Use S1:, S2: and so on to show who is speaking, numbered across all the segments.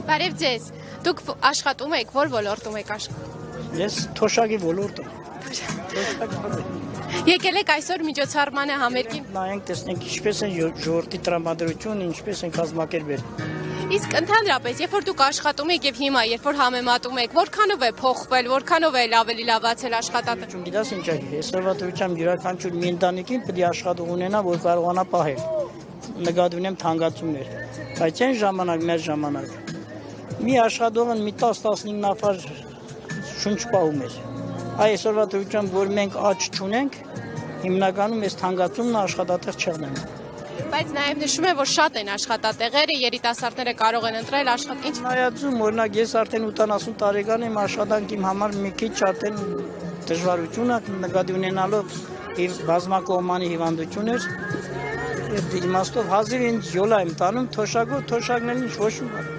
S1: Բարև ձեզ։ Դուք աշխատում եք, որ ոլորտում եք աշխատում։
S2: Ես թոշակի ոլորտում։
S1: Եկել եք այսօր միջոցառմանը համերգին։
S2: Նայենք տեսնենք ինչպես են ժողովրդի տրամադրությունը, ինչպես են կազմակերպել։
S1: Իսկ ընդհանրապես, երբ որ դուք աշխատում եք եւ հիմա, երբ որ համեմատում եք, որքանով է փոխվել, որքանով է ավելի լավացել աշխատատեղը։
S2: Գիտես ինչ է, այսօրվա դրությամբ յուրաքանչյուր մի ընտանիքին պետք է աշխատող ունենա, որ կարողանա պահել։ Նկատի ունեմ թանկացումներ։ Բայց այն ժամանակ մեր ժամանակ մի աշխատողը մի 10-15 նավար շունչ պահում էր։ Այսօրվա դրությամբ, որ մենք աճ չունենք, հիմնականում այս թանկացումն աշխատատեղ չեղնեն։
S1: Բայց նաև նշում է, որ շատ են աշխատատեղերը, երիտասարդները կարող են ընտրել ինչ։
S2: Նայածում, օրինակ ես արդեն 80 տարեկան եմ, աշխատանք իմ համար մի քիչ արդեն դժվարություն է, նկատի ունենալով բազմակողմանի հիվանդություն էր։ Այդ իմաստով հազիվ ինձ յոլա եմ տանում, թոշակներն ինչ ոչ մի բան։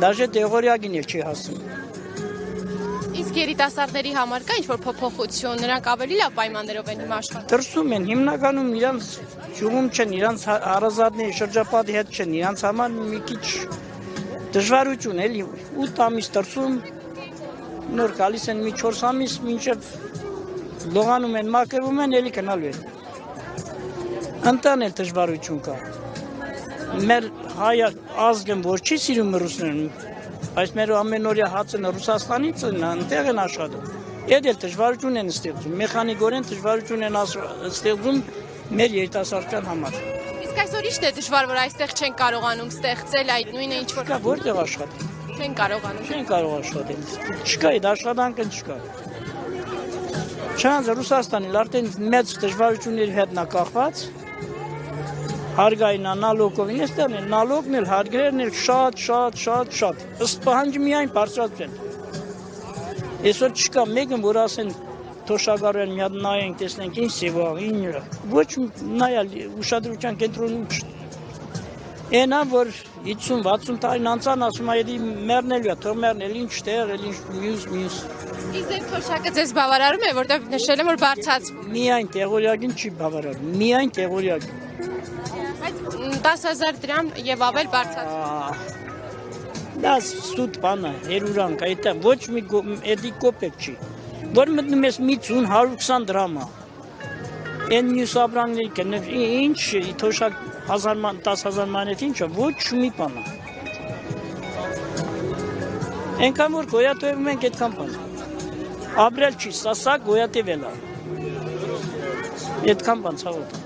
S2: Դաժե դեղորյակին էլ չի հասցնում։
S1: Իսկ երիտասարդների համար կա ինչ-որ փոփոխություն, նրանք ավելի լավ պայմաններով են հիմա աշխատում։
S2: Դրսում են, հիմնականում իրանց ճյուղում չեն, իրանց հարազատների շրջապատի հետ չեն, իրանց համար մի քիչ դժվարություն էլի 8 ամիս դրսում, նոր գալիս են մի 4 ամիս, մինչև լողանում են, մաքրվում են, էլի գնալու են։ Ընտան էլ դժվարություն կա։ Մեր հայ ազգը որ չի սիրում ռուսներին, բայց մեր ամենօրյա հացը Ռուսաստանից են, այնտեղ են աշխատում։ Այդ էլ դժվարություն են ստեղծում, մեխանիկորեն դժվարություն են ստեղծում մեր երիտասարդության համար։
S1: Իսկ այսօր ի՞նչն է դժվար, որ այստեղ չեն կարողանում ստեղծել այդ նույնը ինչ որ
S2: որտեղ աշխատել։
S1: չեն կարողանում։
S2: Չեն կարող աշխատել։ Չկա այդ աշխատանքը չկա։ Չանց Ռուսաստանին արդեն մեծ դժվարությունների հետ նա կախված։ Հարգային նալոգովին էստեղն էլ, նալոգն էլ, հարգերն էլ շատ, ըստ պահանջի միայն բարձրացրել։ Այսօր չկա մեկը, որ ասեն թոշակառուեն մի հատ նայենք, տեսնենք ինչ սևաղ, ինչ ոչ նայալ ուշադրության կենտրոնում չտ։ Ենա, որ 50-60 տարին անցան, ասում այդի մերնելու է, թող մերնել, ինչ տեղ, ինչ մյուս։
S1: Իսկ ձեր թոշակը ձեզ բավարարում է, որտեղ նշել եմ, որ բարձրացվում։
S2: Միայն տեղորյակին չի բավարարում, միայն տեղորյակին։
S1: Բայց 10,000 դրամ եւ ավել բարձրացում։
S2: Դա սուտ բան է, երուրանք, այդտեղ ոչ մի էդի կոպեկ չի, որ մտնում ես մի 120 դրամ է, են մյուս ապրանքների կնև, ինչ թոշակ 10,000 մանետ ինչ է, ոչ մի բան է, ենքան որ գոյատևում ենք այդքան բան, ապրել չի, սա գոյատևել է, այդքան բան ցավոտ է։